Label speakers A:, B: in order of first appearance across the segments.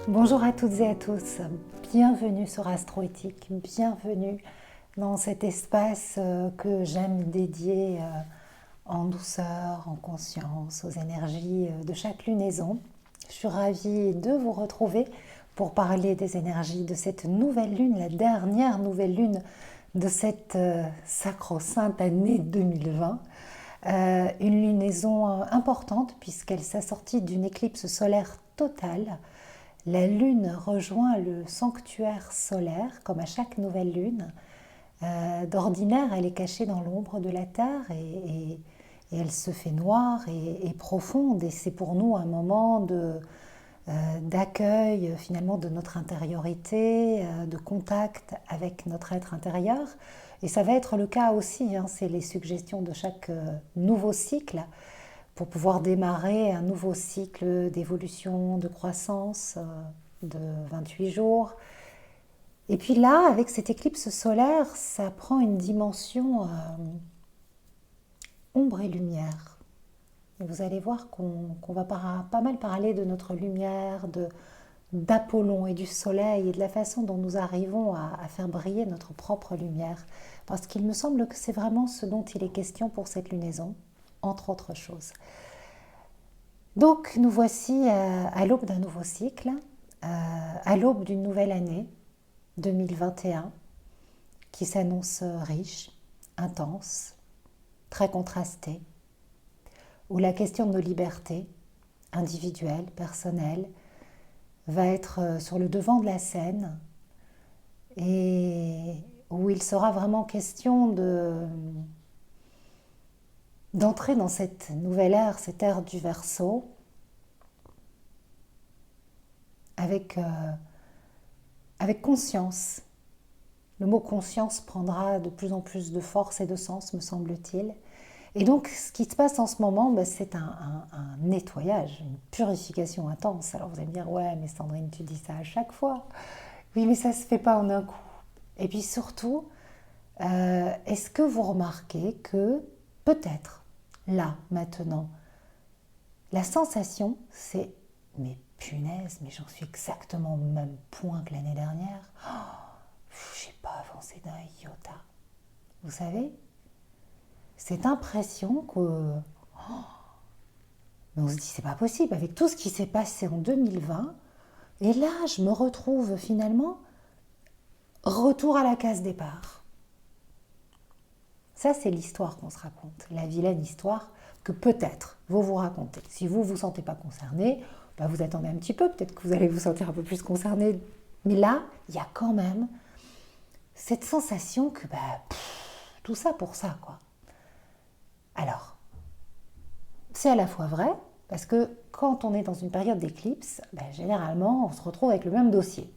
A: Bonjour à toutes et à tous, bienvenue sur Astroéthique, bienvenue dans cet espace que j'aime dédier en douceur, en conscience, aux énergies de chaque lunaison. Je suis ravie de vous retrouver pour parler des énergies de cette nouvelle lune, la dernière nouvelle lune de cette sacro-sainte année 2020. Une lunaison importante puisqu'elle s'assortit d'une éclipse solaire totale. La lune rejoint le sanctuaire solaire comme à chaque nouvelle lune. D'ordinaire, elle est cachée dans l'ombre de la Terre et elle se fait noire et profonde. Et c'est pour nous un moment d'accueil finalement de notre intériorité, de contact avec notre être intérieur. Et ça va être le cas aussi, c'est les suggestions de chaque nouveau cycle pour pouvoir démarrer un nouveau cycle d'évolution, de croissance de 28 jours. Et puis là, avec cette éclipse solaire, ça prend une dimension ombre et lumière. Et vous allez voir qu'on va pas mal parler de notre lumière, d'Apollon et du soleil et de la façon dont nous arrivons à faire briller notre propre lumière. Parce qu'il me semble que c'est vraiment ce dont il est question pour cette lunaison, entre autres choses. Donc nous voici à l'aube d'un nouveau cycle, à l'aube d'une nouvelle année 2021 qui s'annonce riche, intense, très contrastée, où la question de nos libertés individuelles, personnelles, va être sur le devant de la scène et où il sera vraiment question d'entrer dans cette nouvelle ère, cette ère du Verseau, avec conscience. Le mot conscience prendra de plus en plus de force et de sens, me semble-t-il. Et donc, ce qui se passe en ce moment, c'est un nettoyage, une purification intense. Alors vous allez me dire, ouais, mais Sandrine, tu dis ça à chaque fois. Oui, mais ça ne se fait pas en un coup. Et puis surtout, est-ce que vous remarquez que peut-être, là, maintenant, la sensation, c'est, mais punaise, mais j'en suis exactement au même point que l'année dernière. Je n'ai pas avancé d'un iota. Vous savez, cette impression que... mais on se dit, c'est pas possible, avec tout ce qui s'est passé en 2020, et là, je me retrouve finalement retour à la case départ. Ça, c'est l'histoire qu'on se raconte, la vilaine histoire que peut-être vous vous racontez. Si vous ne vous sentez pas concerné, vous attendez un petit peu, peut-être que vous allez vous sentir un peu plus concerné. Mais là, il y a quand même cette sensation que tout ça pour ça, quoi. Alors, c'est à la fois vrai, parce que quand on est dans une période d'éclipse, généralement, on se retrouve avec le même dossier.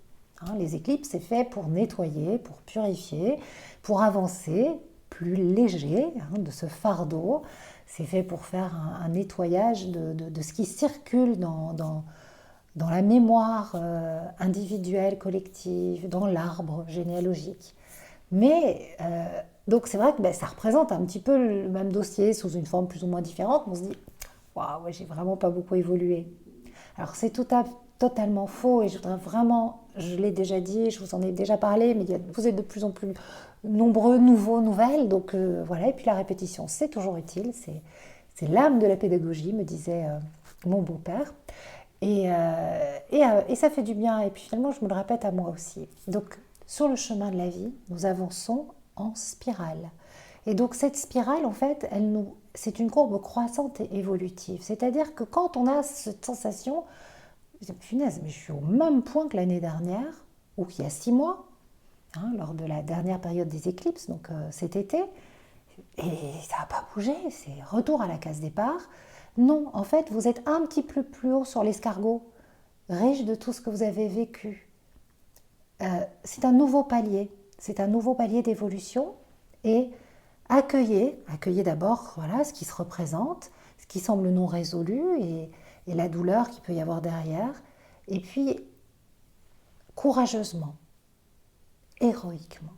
A: Les éclipses, c'est fait pour nettoyer, pour purifier, pour avancer plus léger de ce fardeau. C'est fait pour faire un nettoyage de ce qui circule dans la mémoire individuelle, collective, dans l'arbre généalogique. Mais donc c'est vrai que ça représente un petit peu le même dossier sous une forme plus ou moins différente. On se dit, waouh, ouais, j'ai vraiment pas beaucoup évolué. Alors c'est totalement faux et je voudrais vraiment, je l'ai déjà dit, je vous en ai déjà parlé, mais vous êtes de plus en plus nombreux, nouvelles, donc voilà. Et puis la répétition, c'est toujours utile, c'est l'âme de la pédagogie, me disait mon beau-père. Et ça fait du bien, et puis finalement je me le répète à moi aussi. Donc sur le chemin de la vie, nous avançons en spirale. Et donc cette spirale, en fait, c'est une courbe croissante et évolutive. C'est-à-dire que quand on a cette sensation, punaise, mais je suis au même point que l'année dernière, ou qu'il y a 6 mois, lors de la dernière période des éclipses, donc cet été, et ça n'a pas bougé, c'est retour à la case départ. Non, en fait, vous êtes un petit peu plus haut sur l'escargot, riche de tout ce que vous avez vécu. C'est un nouveau palier d'évolution, et accueillez d'abord ce qui se représente, ce qui semble non résolu et la douleur qu'il peut y avoir derrière, et puis courageusement, héroïquement,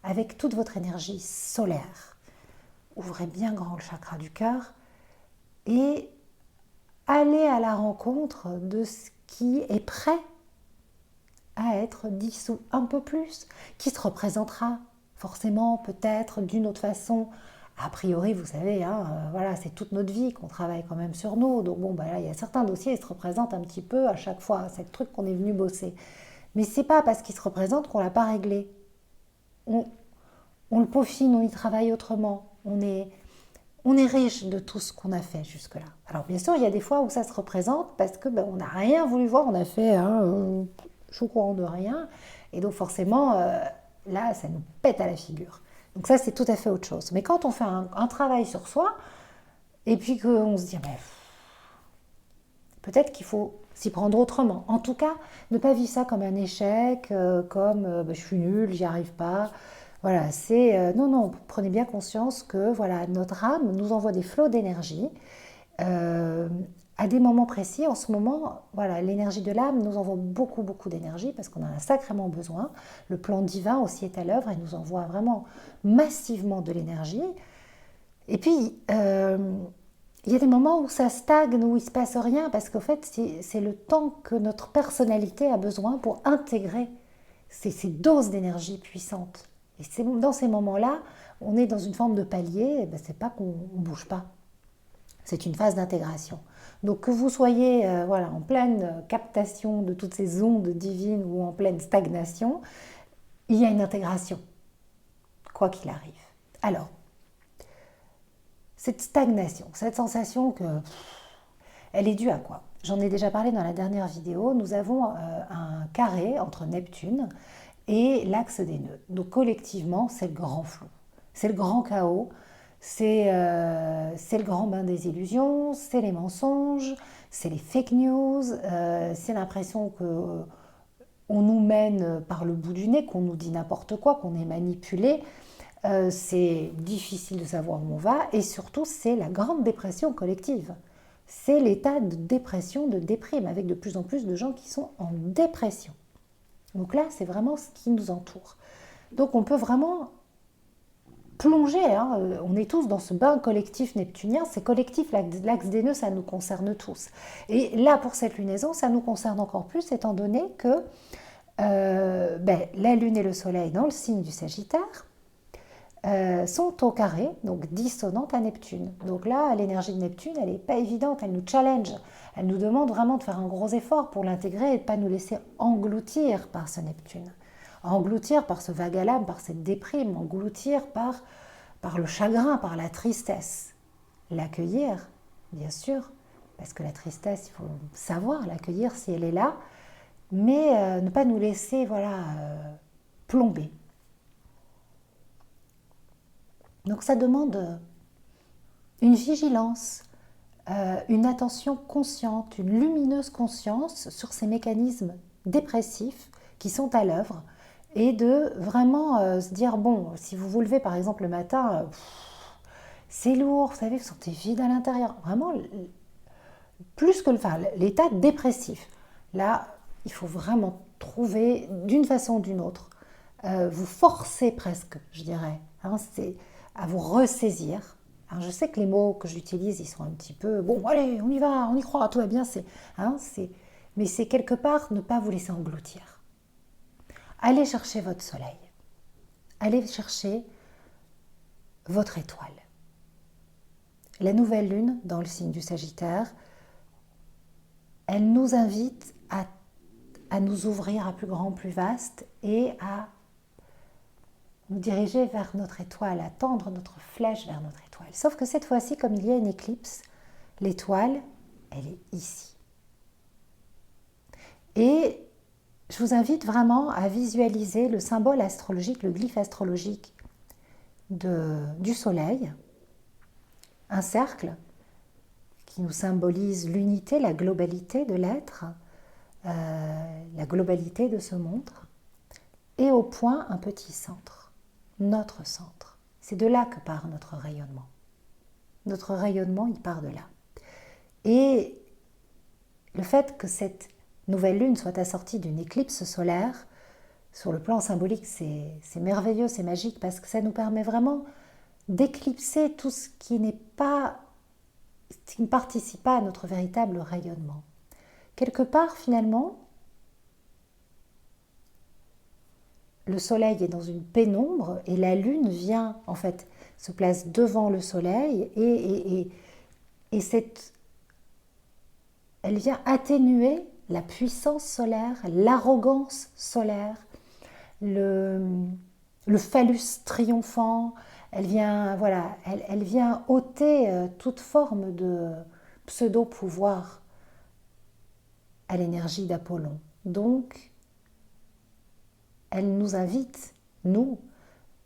A: avec toute votre énergie solaire, ouvrez bien grand le chakra du cœur et allez à la rencontre de ce qui est prêt à être dissous un peu plus, qui se représentera forcément peut-être d'une autre façon. A priori, vous savez, voilà, c'est toute notre vie qu'on travaille quand même sur nous. Donc bon, là, il y a certains dossiers qui se représentent un petit peu à chaque fois, c'est le truc qu'on est venu bosser. Mais c'est pas parce qu'il se représente qu'on l'a pas réglé. On, on le peaufine, on y travaille autrement. On est riche de tout ce qu'on a fait jusque-là. Alors bien sûr, il y a des fois où ça se représente parce que on n'a rien voulu voir, on a fait je suis au courant de rien. Et donc forcément, là, ça nous pète à la figure. Donc ça, c'est tout à fait autre chose. Mais quand on fait un travail sur soi, et puis qu'on se dit, peut-être qu'il faut s'y prendre autrement. En tout cas, ne pas vivre ça comme un échec, comme je suis nulle, j'y arrive pas. Voilà, c'est non, non. Prenez bien conscience que voilà, notre âme nous envoie des flots d'énergie euh, à des moments précis. En ce moment, voilà, l'énergie de l'âme nous envoie beaucoup, beaucoup d'énergie parce qu'on en a sacrément besoin. Le plan divin aussi est à l'œuvre et nous envoie vraiment massivement de l'énergie. Et puis, il y a des moments où ça stagne, où il ne se passe rien, parce qu'en fait, c'est le temps que notre personnalité a besoin pour intégrer ces doses d'énergie puissantes. Et c'est dans ces moments-là, on est dans une forme de palier, et c'est pas qu'on ne bouge pas. C'est une phase d'intégration. Donc que vous soyez voilà, en pleine captation de toutes ces ondes divines ou en pleine stagnation, il y a une intégration, quoi qu'il arrive. Alors, cette stagnation, cette sensation que elle est due à quoi? J'en ai déjà parlé dans la dernière vidéo. Nous avons un carré entre Neptune et l'axe des nœuds. Donc collectivement, c'est le grand flou, c'est le grand chaos, c'est le grand bain des illusions, c'est les mensonges, c'est les fake news, c'est l'impression que on nous mène par le bout du nez, qu'on nous dit n'importe quoi, qu'on est manipulé. C'est difficile de savoir où on va et surtout c'est la grande dépression collective. C'est l'état de dépression, de déprime, avec de plus en plus de gens qui sont en dépression. Donc là, c'est vraiment ce qui nous entoure. Donc on peut vraiment plonger, on est tous dans ce bain collectif neptunien, c'est collectif, l'axe des nœuds, ça nous concerne tous. Et là, pour cette lunaison, ça nous concerne encore plus, étant donné que la Lune et le Soleil dans le signe du Sagittaire, sont au carré, donc dissonantes à Neptune. Donc là, l'énergie de Neptune, elle n'est pas évidente, elle nous challenge, elle nous demande vraiment de faire un gros effort pour l'intégrer et de ne pas nous laisser engloutir par ce Neptune. Engloutir par ce vague à l'âme, par cette déprime, engloutir par le chagrin, par la tristesse. L'accueillir, bien sûr, parce que la tristesse, il faut savoir l'accueillir si elle est là, mais ne pas nous laisser plomber. Donc ça demande une vigilance, une attention consciente, une lumineuse conscience sur ces mécanismes dépressifs qui sont à l'œuvre et de vraiment se dire, bon, si vous vous levez par exemple le matin, c'est lourd, vous savez, vous sentez vide à l'intérieur, vraiment plus que l'état dépressif. Là, il faut vraiment trouver d'une façon ou d'une autre, vous forcer presque, je dirais, c'est à vous ressaisir. Alors je sais que les mots que j'utilise, ils sont un petit peu, bon, allez, on y va, on y croit, tout va bien, mais c'est quelque part ne pas vous laisser engloutir. Allez chercher votre soleil. Allez chercher votre étoile. La nouvelle lune, dans le signe du Sagittaire, elle nous invite à nous ouvrir à plus grand, plus vaste et à nous diriger vers notre étoile, à tendre notre flèche vers notre étoile. Sauf que cette fois-ci, comme il y a une éclipse, l'étoile, elle est ici. Et je vous invite vraiment à visualiser le symbole astrologique, le glyphe astrologique du soleil, un cercle qui nous symbolise l'unité, la globalité de l'être, la globalité de ce monde, et au point un petit centre. Notre centre. C'est de là que part notre rayonnement. Notre rayonnement, il part de là. Et le fait que cette nouvelle lune soit assortie d'une éclipse solaire, sur le plan symbolique, c'est merveilleux, c'est magique, parce que ça nous permet vraiment d'éclipser tout ce qui ne participe pas à notre véritable rayonnement. Quelque part, finalement, le soleil est dans une pénombre et la lune vient, en fait, se place devant le soleil et elle vient atténuer la puissance solaire, l'arrogance solaire, le phallus triomphant. Elle vient, voilà, elle vient ôter toute forme de pseudo-pouvoir à l'énergie d'Apollon. Donc, elle nous invite, nous,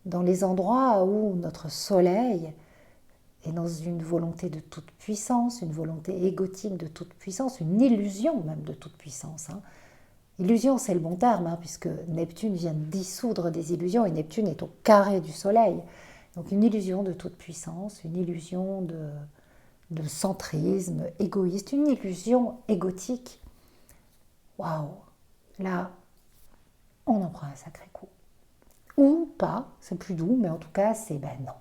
A: dans les endroits où notre soleil est dans une volonté de toute puissance, une volonté égotique de toute puissance, une illusion même de toute puissance. Illusion, c'est le bon terme, puisque Neptune vient dissoudre des illusions et Neptune est au carré du soleil. Donc une illusion de toute puissance, une illusion de centrisme égoïste, une illusion égotique. Waouh! Là, on en prend un sacré coup. Ou pas, c'est plus doux, mais en tout cas, c'est non.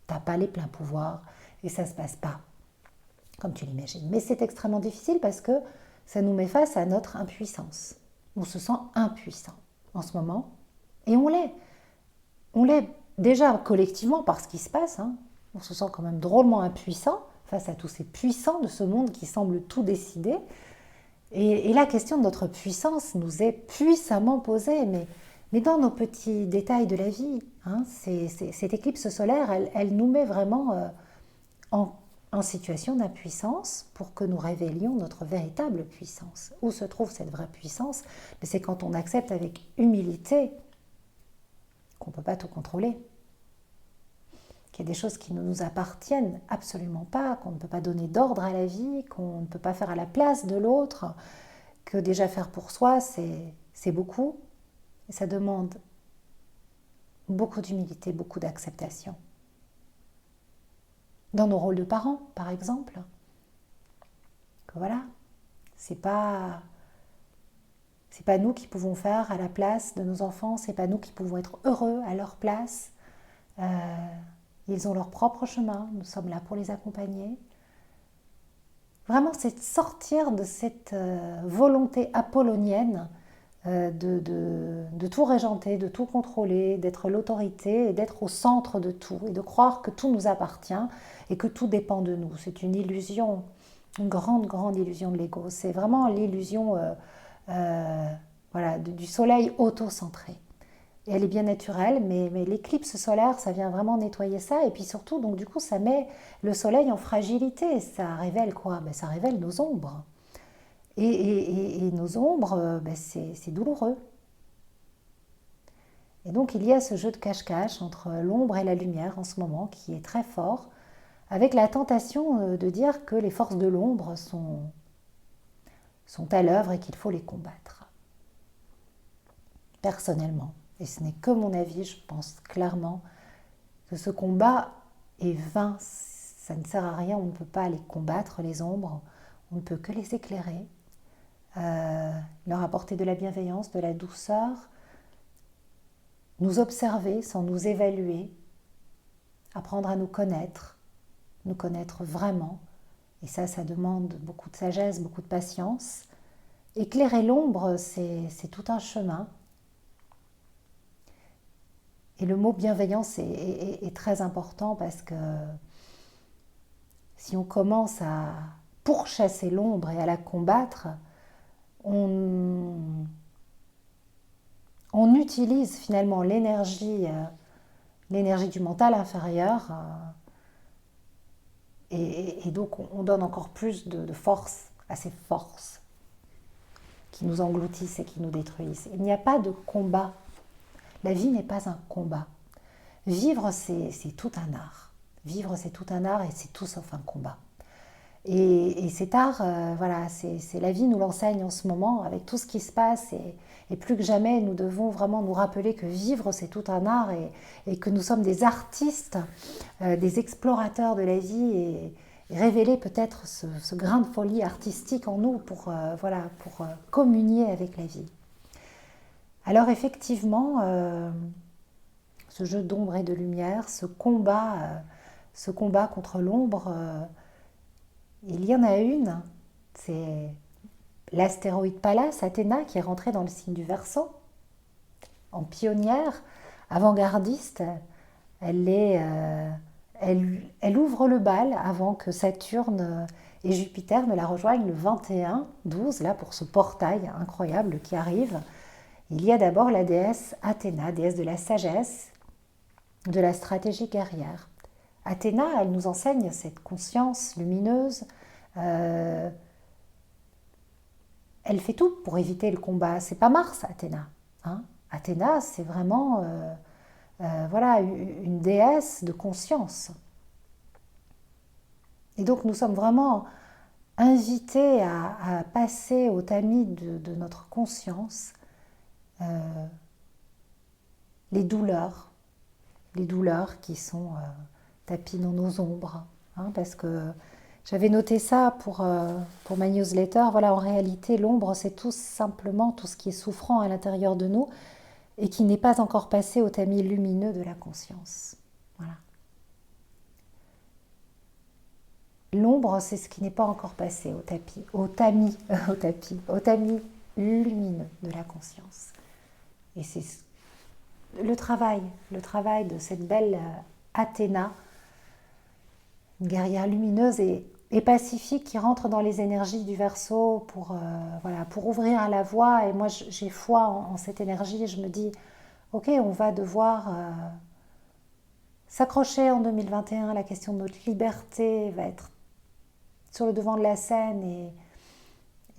A: T'as pas les pleins pouvoirs et ça se passe pas comme tu l'imagines. Mais c'est extrêmement difficile parce que ça nous met face à notre impuissance. On se sent impuissant en ce moment et on l'est. On l'est déjà collectivement par ce qui se passe. On se sent quand même drôlement impuissant face à tous ces puissants de ce monde qui semblent tout décider. Et la question de notre puissance nous est puissamment posée, mais dans nos petits détails de la vie. Cette éclipse solaire, elle nous met vraiment en situation d'impuissance pour que nous révélions notre véritable puissance. Où se trouve cette vraie puissance? C'est quand on accepte avec humilité qu'on ne peut pas tout contrôler, qu'il y a des choses qui ne nous appartiennent absolument pas, qu'on ne peut pas donner d'ordre à la vie, qu'on ne peut pas faire à la place de l'autre, que déjà faire pour soi, c'est beaucoup. Et ça demande beaucoup d'humilité, beaucoup d'acceptation. Dans nos rôles de parents, par exemple, que voilà, c'est pas nous qui pouvons faire à la place de nos enfants, c'est pas nous qui pouvons être heureux à leur place. Ils ont leur propre chemin, nous sommes là pour les accompagner. Vraiment, c'est de sortir de cette volonté apollonienne de tout régenter, de tout contrôler, d'être l'autorité et d'être au centre de tout et de croire que tout nous appartient et que tout dépend de nous. C'est une illusion, une grande, grande illusion de l'ego. C'est vraiment l'illusion du soleil auto-centré. Et elle est bien naturelle, mais l'éclipse solaire, ça vient vraiment nettoyer ça. Et puis surtout, donc du coup, ça met le soleil en fragilité. Ça révèle quoi? Ça révèle nos ombres. Et nos ombres, c'est douloureux. Et donc il y a ce jeu de cache-cache entre l'ombre et la lumière en ce moment qui est très fort, avec la tentation de dire que les forces de l'ombre sont à l'œuvre et qu'il faut les combattre. Personnellement, et ce n'est que mon avis, je pense clairement que ce combat est vain. Ça ne sert à rien, on ne peut pas les combattre, les ombres, on ne peut que les éclairer. Leur apporter de la bienveillance, de la douceur, nous observer sans nous évaluer, apprendre à nous connaître vraiment. Et ça demande beaucoup de sagesse, beaucoup de patience. Éclairer l'ombre, c'est tout un chemin. Et le mot bienveillance est très important parce que si on commence à pourchasser l'ombre et à la combattre, on utilise finalement l'énergie du mental inférieur et donc on donne encore plus de force à ces forces qui nous engloutissent et qui nous détruisent. Il n'y a pas de combat. La vie n'est pas un combat. Vivre, c'est tout un art. Vivre, c'est tout un art et c'est tout sauf un combat. Et cet art, c'est la vie nous l'enseigne en ce moment avec tout ce qui se passe et plus que jamais nous devons vraiment nous rappeler que vivre c'est tout un art et que nous sommes des artistes, des explorateurs de la vie et révéler peut-être ce grain de folie artistique en nous pour communier avec la vie. Alors effectivement, ce jeu d'ombre et de lumière, ce combat contre l'ombre, il y en a une, c'est l'astéroïde Pallas, Athéna, qui est rentrée dans le signe du Verseau. en pionnière, avant-gardiste. Elle ouvre le bal avant que Saturne et Jupiter ne la rejoignent le 21-12, là pour ce portail incroyable qui arrive. Il y a d'abord la déesse Athéna, déesse de la sagesse, de la stratégie guerrière. Athéna, elle nous enseigne cette conscience lumineuse. Elle fait tout pour éviter le combat. C'est pas Mars, Athéna. Hein. Athéna, c'est vraiment voilà, une déesse de conscience. Et donc nous sommes vraiment invités à passer au tamis de notre conscience les douleurs qui sont tapis dans nos ombres. Hein, parce que j'avais noté ça pour ma newsletter. Voilà, en réalité, l'ombre, c'est tout simplement tout ce qui est souffrant à l'intérieur de nous et qui n'est pas encore passé au tamis lumineux de la conscience. Voilà. L'ombre, c'est ce qui n'est pas encore passé au tamis lumineux de la conscience. Et c'est le travail de cette belle Athéna, une guerrière lumineuse et pacifique qui rentre dans les énergies du Verseau pour ouvrir la voie. Et moi, j'ai foi en cette énergie et je me dis, ok, on va devoir s'accrocher en 2021. La question de notre liberté va être sur le devant de la scène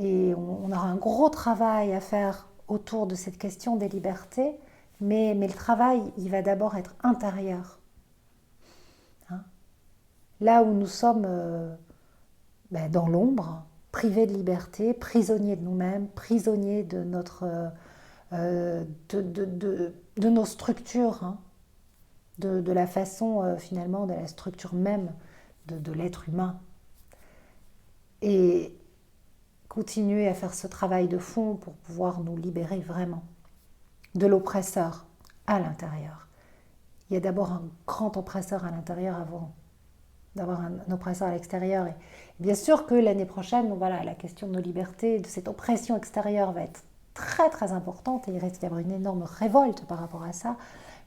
A: et on aura un gros travail à faire autour de cette question des libertés. Mais le travail, il va d'abord être intérieur. Hein, là où nous sommes dans l'ombre, privés de liberté, prisonniers de nous-mêmes, prisonniers de de nos structures, hein, de la façon finalement, de la structure même de l'être humain. Et continuer à faire ce travail de fond pour pouvoir nous libérer vraiment de l'oppresseur à l'intérieur. Il y a d'abord un grand oppresseur à l'intérieur avant d'avoir un oppresseur à l'extérieur. Et bien sûr que l'année prochaine, voilà, la question de nos libertés, de cette oppression extérieure va être très très importante et il risque d'y avoir une énorme révolte par rapport à ça,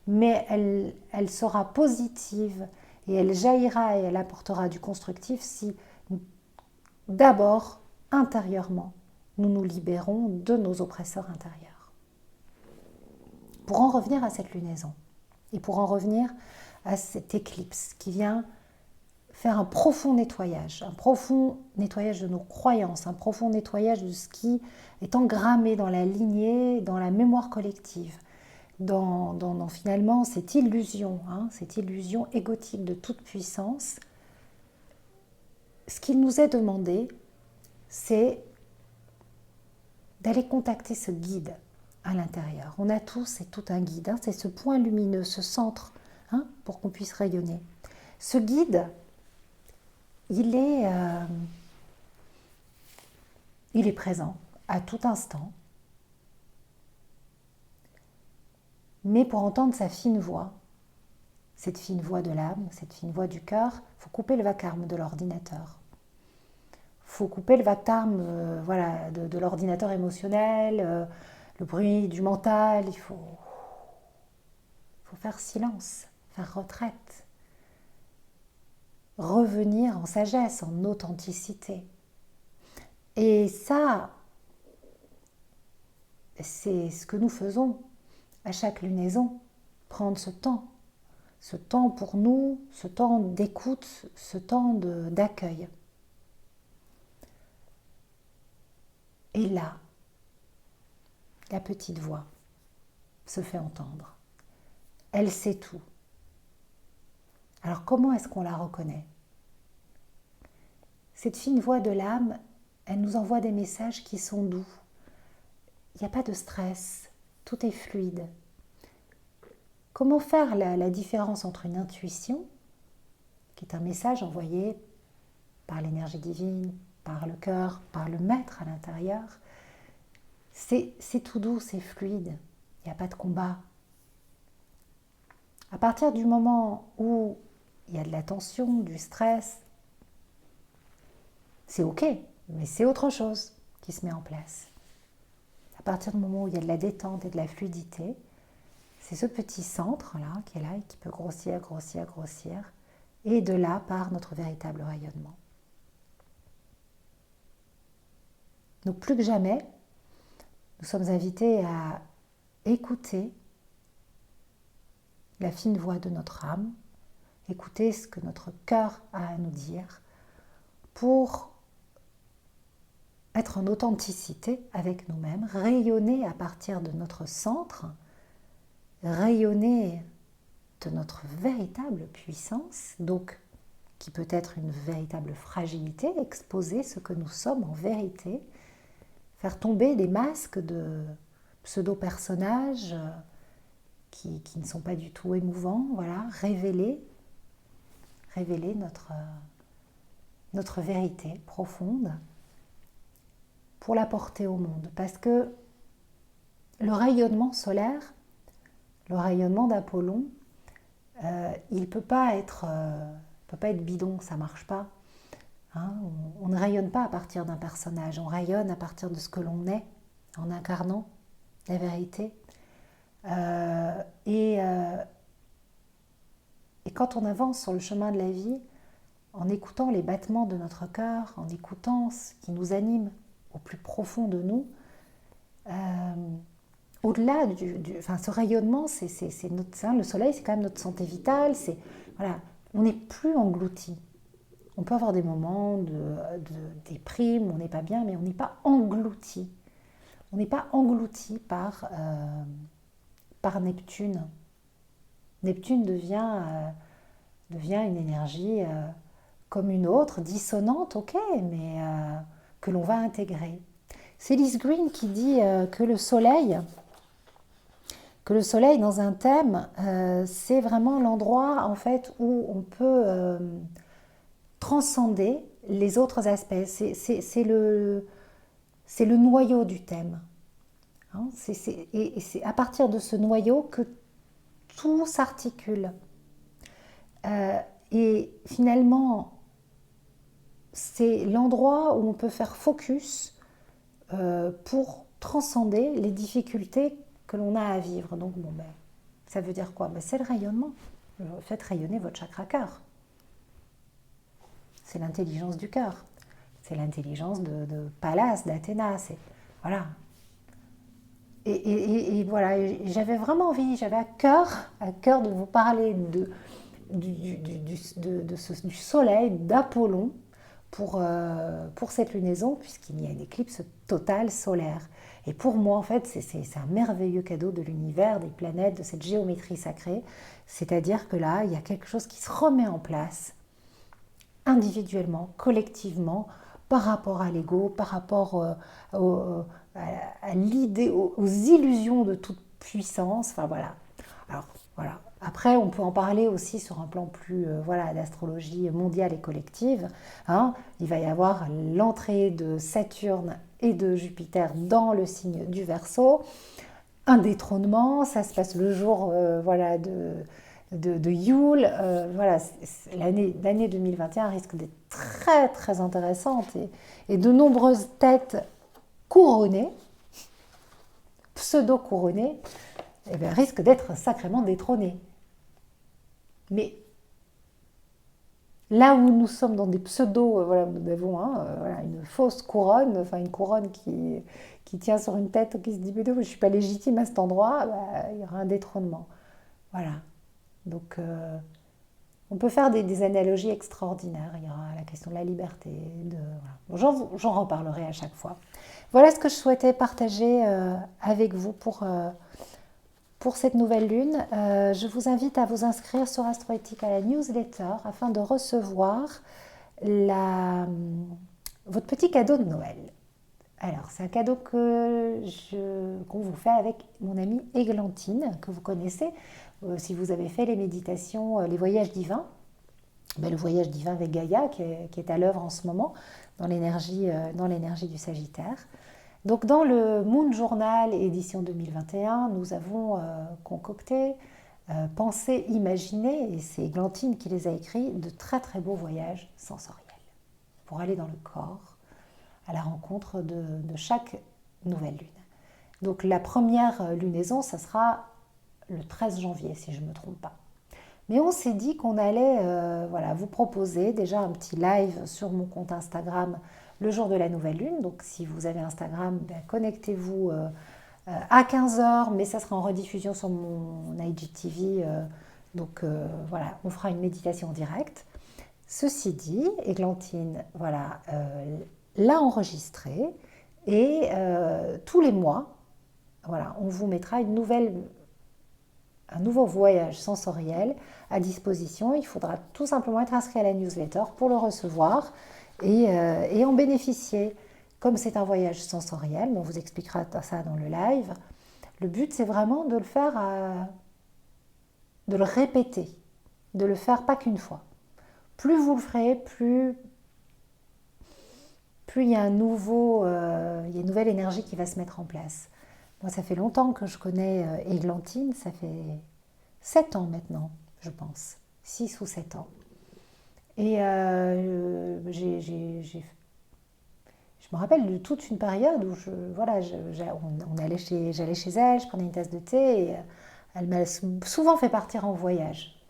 A: mais elle sera positive et elle jaillira et elle apportera du constructif si d'abord, intérieurement, nous nous libérons de nos oppresseurs intérieurs. Pour en revenir à cette lunaison et pour en revenir à cette éclipse qui vient faire un profond nettoyage de nos croyances, un profond nettoyage de ce qui est engrammé dans la lignée, dans la mémoire collective, dans finalement cette illusion égotique de toute puissance. Ce qu'il nous est demandé, c'est d'aller contacter ce guide à l'intérieur. On a tous et tout un guide, hein, c'est ce point lumineux, ce centre, hein, pour qu'on puisse rayonner. Ce guide, il est présent à tout instant, mais pour entendre sa fine voix, cette fine voix de l'âme, cette fine voix du cœur, il faut couper le vacarme de l'ordinateur. Il faut couper le vacarme de l'ordinateur émotionnel, le bruit du mental. Il faut faire silence, faire retraite, revenir en sagesse, en authenticité. Et ça, c'est ce que nous faisons à chaque lunaison, prendre ce temps pour nous, ce temps d'écoute, ce temps d'accueil. Et là, la petite voix se fait entendre. Elle sait tout. Alors comment est-ce qu'on la reconnaît ? Cette fine voix de l'âme, elle nous envoie des messages qui sont doux. Il n'y a pas de stress, tout est fluide. Comment faire la différence entre une intuition, qui est un message envoyé par l'énergie divine, par le cœur, par le maître à l'intérieur, c'est tout doux, c'est fluide, il n'y a pas de combat. À partir du moment où il y a de la tension, du stress, c'est ok, mais c'est autre chose qui se met en place. À partir du moment où il y a de la détente et de la fluidité, C'est ce petit centre-là qui est là et qui peut grossir, grossir, grossir. Et de là part notre véritable rayonnement. Donc plus que jamais, nous sommes invités à écouter la fine voix de notre âme, écouter ce que notre cœur a à nous dire pour être en authenticité avec nous-mêmes, rayonner à partir de notre centre, rayonner de notre véritable puissance, donc qui peut être une véritable fragilité, exposer ce que nous sommes en vérité, faire tomber des masques de pseudo-personnages qui ne sont pas du tout émouvants, voilà, révéler notre vérité profonde pour la porter au monde. Parce que le rayonnement solaire, le rayonnement d'Apollon, il ne peut pas être bidon, ça ne marche pas. Hein, on ne rayonne pas à partir d'un personnage, on rayonne à partir de ce que l'on est, en incarnant la vérité. Et quand on avance sur le chemin de la vie, en écoutant les battements de notre cœur, en écoutant ce qui nous anime au plus profond de nous, au-delà ce rayonnement, c'est notre, le soleil, c'est quand même notre santé vitale. Voilà, on n'est plus englouti. On peut avoir des moments de déprime, on n'est pas bien, mais on n'est pas englouti. On n'est pas englouti par Neptune. Neptune devient une énergie comme une autre, dissonante, ok, mais que l'on va intégrer. C'est Lise Green qui dit que le soleil dans un thème, c'est vraiment l'endroit en fait où on peut transcender les autres aspects. C'est le noyau du thème. Hein, et c'est à partir de ce noyau que tout s'articule. Et finalement, c'est l'endroit où on peut faire focus pour transcender les difficultés que l'on a à vivre. Donc, ça veut dire quoi? C'est le rayonnement. Faites rayonner votre chakra cœur. C'est l'intelligence du cœur. C'est l'intelligence de Pallas, d'Athéna. Voilà. Et voilà, j'avais vraiment envie, j'avais à cœur de vous parler du soleil, d'Apollon, pour cette lunaison, puisqu'il y a une éclipse totale solaire. Et pour moi, en fait, c'est un merveilleux cadeau de l'univers, des planètes, de cette géométrie sacrée. C'est-à-dire que là, il y a quelque chose qui se remet en place, individuellement, collectivement, par rapport à l'ego, par rapport à l'idée, aux illusions de toute puissance. Enfin voilà. Alors voilà. Après, on peut en parler aussi sur un plan plus d'astrologie mondiale et collective. Hein. Il va y avoir l'entrée de Saturne et de Jupiter dans le signe du Verseau. Un détrônement, ça se passe le jour de Yule. L'année 2021 risque d'être très très intéressante et de nombreuses têtes couronnées, pseudo-couronnées, risquent d'être sacrément détrônées. Mais là où nous sommes dans des pseudos, nous avons une fausse couronne, une couronne qui tient sur une tête qui se dit « je ne suis pas légitime à cet endroit », il y aura un détrônement. Voilà. Donc, on peut faire des analogies extraordinaires. Il y aura la question de la liberté. J'en reparlerai à chaque fois. Voilà ce que je souhaitais partager avec vous pour cette nouvelle lune. Je vous invite à vous inscrire sur Astroéthique à la newsletter afin de recevoir votre petit cadeau de Noël. Alors, c'est un cadeau qu'on vous fait avec mon amie Églantine, que vous connaissez. Si vous avez fait les méditations, les voyages divins, le voyage divin avec Gaïa qui est à l'œuvre en ce moment dans l'énergie du Sagittaire. Donc dans le Moon Journal édition 2021, nous avons concocté, pensé, imaginé, et c'est Églantine qui les a écrits, de très très beaux voyages sensoriels pour aller dans le corps à la rencontre de chaque nouvelle lune. Donc la première lunaison, ça sera le 13 janvier, si je ne me trompe pas. Mais on s'est dit qu'on allait vous proposer déjà un petit live sur mon compte Instagram le jour de la nouvelle lune. Donc si vous avez Instagram, connectez-vous à 15 heures, mais ça sera en rediffusion sur mon IGTV. On fera une méditation en direct. Ceci dit, Églantine l'a enregistré et tous les mois, on vous mettra un nouveau voyage sensoriel à disposition. Il faudra tout simplement être inscrit à la newsletter pour le recevoir et en bénéficier. Comme c'est un voyage sensoriel, on vous expliquera ça dans le live, le but c'est vraiment de le faire, de le répéter, de le faire pas qu'une fois. Plus vous le ferez, plus il y a une nouvelle énergie qui va se mettre en place. Moi, ça fait longtemps que je connais Églantine, ça fait 7 ans maintenant, je pense. 6 ou 7 ans. Et je me rappelle de toute une période où j'allais chez elle, je prenais une tasse de thé et elle m'a souvent fait partir en voyage.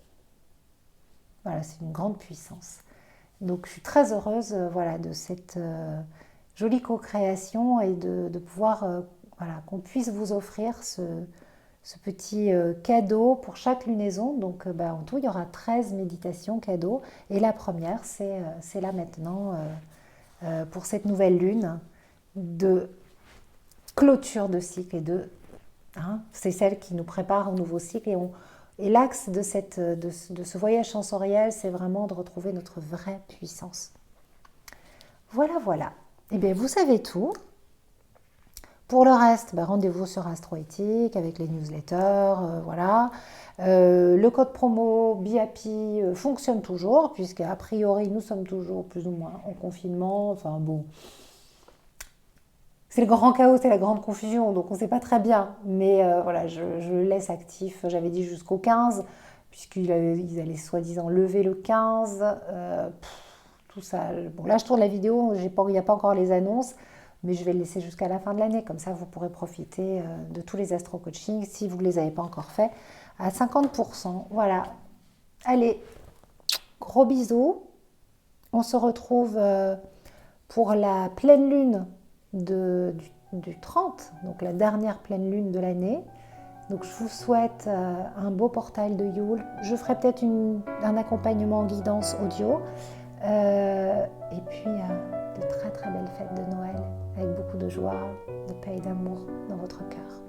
A: Voilà, c'est une grande puissance. Donc je suis très heureuse de cette jolie co-création et de pouvoir qu'on puisse vous offrir ce petit cadeau pour chaque lunaison. Donc en tout, il y aura 13 méditations cadeaux. Et la première, c'est là maintenant pour cette nouvelle lune de clôture de cycle. C'est celle qui nous prépare au nouveau cycle. Et l'axe de ce voyage sensoriel, c'est vraiment de retrouver notre vraie puissance. Voilà. Eh bien, vous savez tout. Pour le reste, rendez-vous sur Astroéthique avec les newsletters, le code promo BIAPI fonctionne toujours, puisqu'à priori, nous sommes toujours plus ou moins en confinement. Enfin bon, c'est le grand chaos, c'est la grande confusion, donc on ne sait pas très bien. Mais je le laisse actif, j'avais dit jusqu'au 15, puisqu'ils allaient soi-disant lever le 15. Tout ça. Bon, là, je tourne la vidéo, il n'y a pas encore les annonces. Mais je vais le laisser jusqu'à la fin de l'année. Comme ça, vous pourrez profiter de tous les astro-coachings si vous ne les avez pas encore faits à 50%. Voilà. Allez, gros bisous. On se retrouve pour la pleine lune du 30, donc la dernière pleine lune de l'année. Donc je vous souhaite un beau portail de Yule. Je ferai peut-être un accompagnement en guidance audio. Et puis de très très belles fêtes de Noël avec beaucoup de joie, de paix et d'amour dans votre cœur.